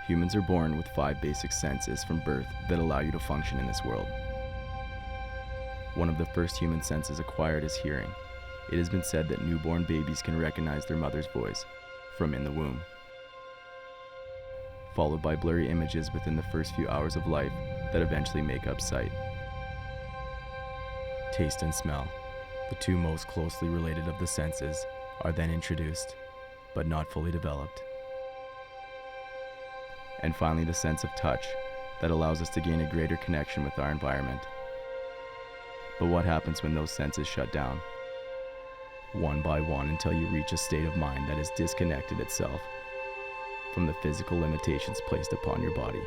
Humans are born with 5 basic senses from birth that allow you to function in this world. One of the first human senses acquired is hearing. It has been said that newborn babies can recognize their mother's voice from in the womb, followed by blurry images within the first few hours of life that eventually make up sight. Taste and smell, the two most closely related of the senses, are then introduced, but not fully developed. And finally, the sense of touch that allows us to gain a greater connection with our environment. But what happens when those senses shut down? One by one, until you reach a state of mind that has disconnected itself from the physical limitations placed upon your body.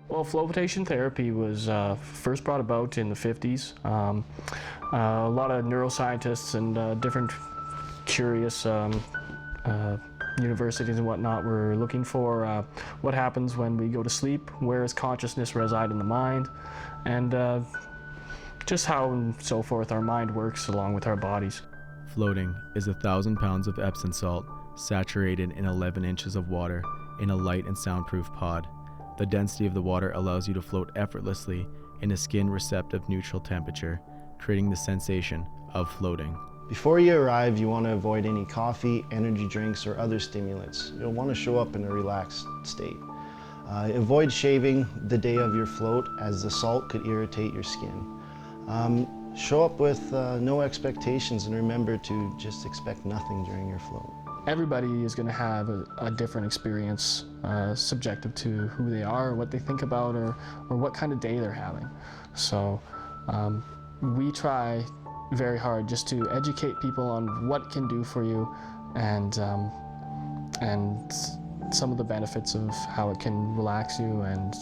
Well, floatation therapy was first brought about in the 50s. A lot of neuroscientists and different curious universities and whatnot were looking for what happens when we go to sleep, where does consciousness reside in the mind, and just how and so forth our mind works along with our bodies. Floating is 1,000 pounds of Epsom salt saturated in 11 inches of water in a light and soundproof pod. The density of the water allows you to float effortlessly in a skin-receptive neutral temperature, creating the sensation of floating. Before you arrive, you want to avoid any coffee, energy drinks, or other stimulants. You'll want to show up in a relaxed state. Avoid shaving the day of your float, as the salt could irritate your skin. Show up with no expectations, and remember to just expect nothing during your float. Everybody is going to have a different experience, subjective to who they are, what they think about, or what kind of day they're having. So we try very hard just to educate people on what it can do for you, and some of the benefits of how it can relax you and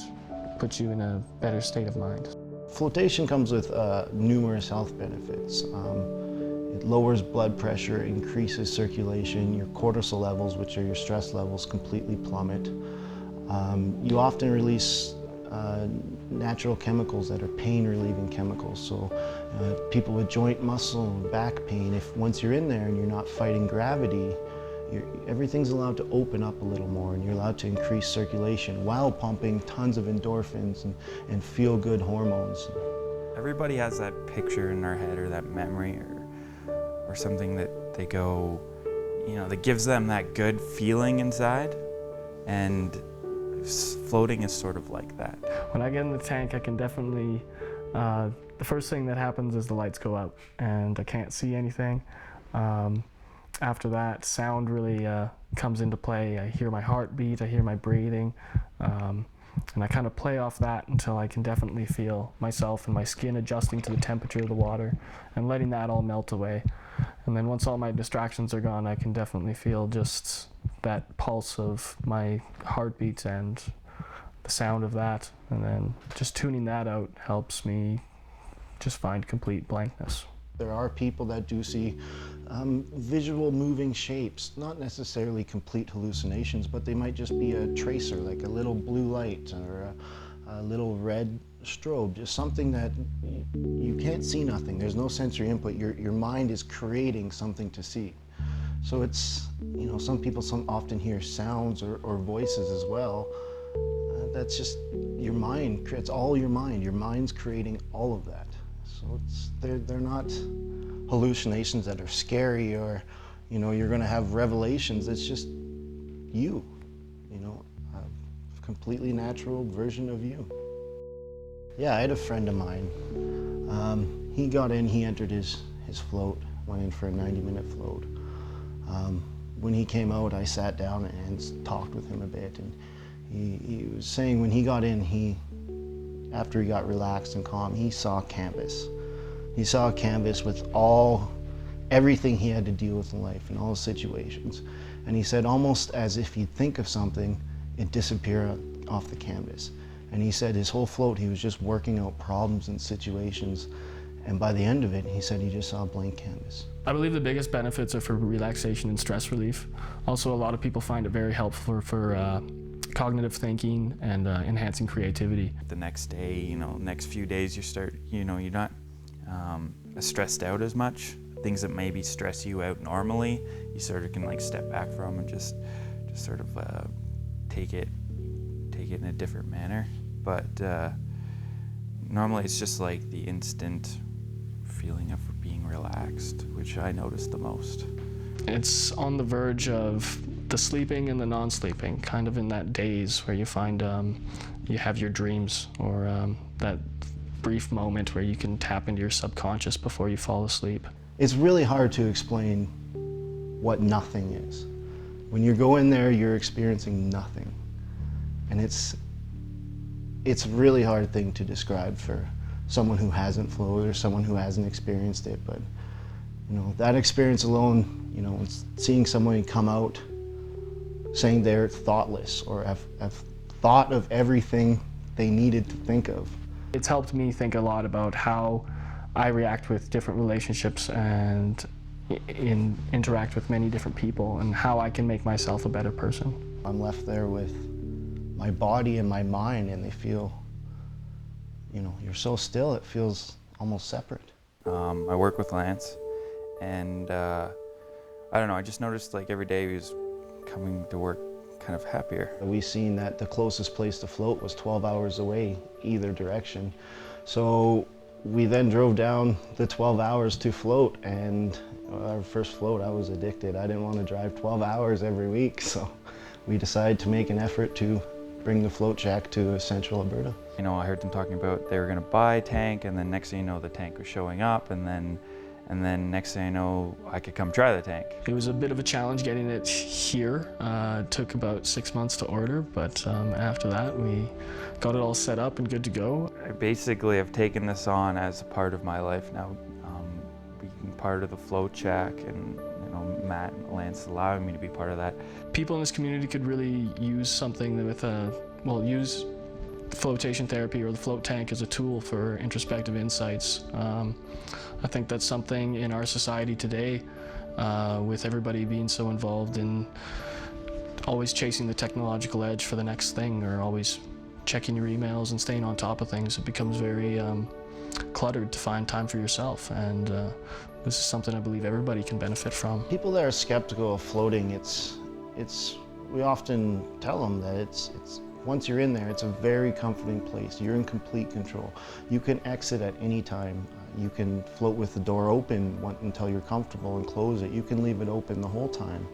put you in a better state of mind. Floatation comes with numerous health benefits. It lowers blood pressure, increases circulation, your cortisol levels, which are your stress levels, completely plummet. You often release natural chemicals that are pain-relieving chemicals. So people with joint muscle and back pain, once you're in there and you're not fighting gravity, everything's allowed to open up a little more, and you're allowed to increase circulation while pumping tons of endorphins and feel-good hormones. Everybody has that picture in their head or that memory or something that they go, that gives them that good feeling inside, and floating is sort of like that. When I get in the tank, I can definitely, the first thing that happens is the lights go out and I can't see anything. After that, sound really comes into play. I hear my heartbeat, I hear my breathing, and I kind of play off that until I can definitely feel myself and my skin adjusting to the temperature of the water and letting that all melt away. And then once all my distractions are gone, I can definitely feel just that pulse of my heartbeat and the sound of that. And then just tuning that out helps me just find complete blankness. There are people that do see visual moving shapes, not necessarily complete hallucinations, but they might just be a tracer, like a little blue light or a little red strobe, just something that you can't see nothing. There's no sensory input. Your mind is creating something to see. So it's, some people often hear sounds or voices as well. That's just your mind. It's all your mind. Your mind's creating all of that. So they're not hallucinations that are scary or, you're going to have revelations. It's just you, a completely natural version of you. Yeah, I had a friend of mine. He got in, he entered his float, went in for a 90-minute float. When he came out, I sat down and talked with him a bit, and he was saying when he got in, after he got relaxed and calm, he saw canvas. He saw a canvas with everything he had to deal with in life and all the situations. And he said almost as if he'd think of something, it disappeared off the canvas. And he said his whole float, he was just working out problems and situations. And by the end of it, he said he just saw a blank canvas. I believe the biggest benefits are for relaxation and stress relief. Also, a lot of people find it very helpful for cognitive thinking and enhancing creativity. The next day, next few days you're not as stressed out as much. Things that maybe stress you out normally, you sort of can like step back from and just sort of take it in a different manner. But normally it's just like the instant feeling of being relaxed, which I notice the most. It's on the verge of the sleeping and the non-sleeping, kind of in that daze where you find you have your dreams, or that brief moment where you can tap into your subconscious before you fall asleep. It's really hard to explain what nothing is. When you go in there, you're experiencing nothing. And it's a really hard thing to describe for someone who hasn't flowed or someone who hasn't experienced it. But that experience alone, seeing someone come out saying they're thoughtless or have thought of everything they needed to think of. It's helped me think a lot about how I react with different relationships and interact with many different people, and how I can make myself a better person. I'm left there with my body and my mind, and they feel, you're so still, it feels almost separate. I work with Lance, and I don't know, I just noticed like every day he was coming to work kind of happier. We seen that the closest place to float was 12 hours away either direction. So we then drove down the 12 hours to float, and our first float I was addicted. I didn't want to drive 12 hours every week, so we decided to make an effort to bring the float shack to central Alberta. I heard them talking about they were going to buy a tank, and then next thing you know the tank was showing up, and then next thing I know, I could come try the tank. It was a bit of a challenge getting it here. It took about 6 months to order, but after that we got it all set up and good to go. I basically have taken this on as a part of my life now, being part of the float shack, and Matt and Lance allowing me to be part of that. People in this community could really use something with use flotation therapy or the float tank as a tool for introspective insights. I think that's something in our society today, with everybody being so involved in always chasing the technological edge for the next thing, or always checking your emails and staying on top of things. It becomes very cluttered to find time for yourself, and this is something I believe everybody can benefit from. People that are skeptical of floating, we often tell them that it's once you're in there, it's a very comforting place. You're in complete control. You can exit at any time. You can float with the door open until you're comfortable and close it. You can leave it open the whole time.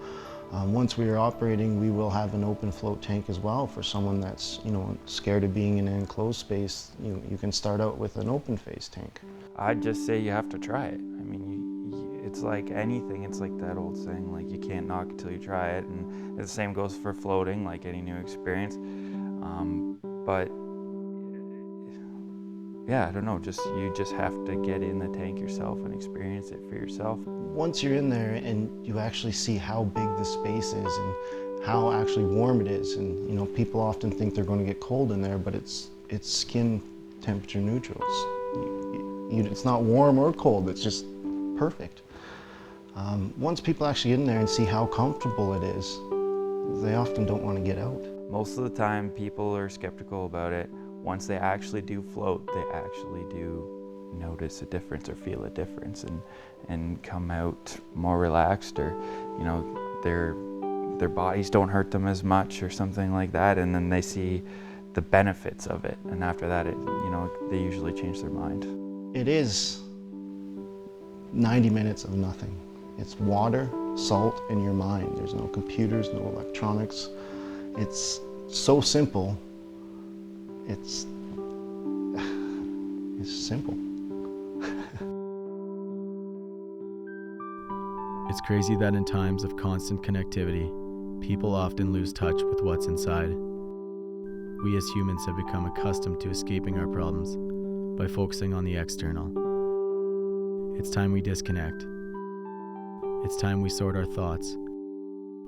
Once we are operating, we will have an open float tank as well for someone that's scared of being in an enclosed space. You can start out with an open face tank. I'd just say you have to try it. I mean, it's like anything. It's like that old saying, like you can't knock it till you try it, and the same goes for floating, like any new experience. But yeah, I don't know, you just have to get in the tank yourself and experience it for yourself. Once you're in there and you actually see how big the space is and how actually warm it is, and people often think they're going to get cold in there, but it's skin temperature neutral. It's not warm or cold, it's just perfect. Once people actually get in there and see how comfortable it is, they often don't want to get out. Most of the time people are skeptical about it. Once they actually do float, they actually do notice a difference or feel a difference, and come out more relaxed, or their bodies don't hurt them as much or something like that, and then they see the benefits of it, and after that they usually change their mind. It is 90 minutes of nothing. It's water, salt, and your mind. There's no computers, no electronics. It's so simple. It's simple. It's crazy that in times of constant connectivity, people often lose touch with what's inside. We as humans have become accustomed to escaping our problems by focusing on the external. It's time we disconnect. It's time we sort our thoughts,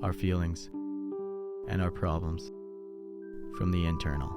our feelings, and our problems from the internal.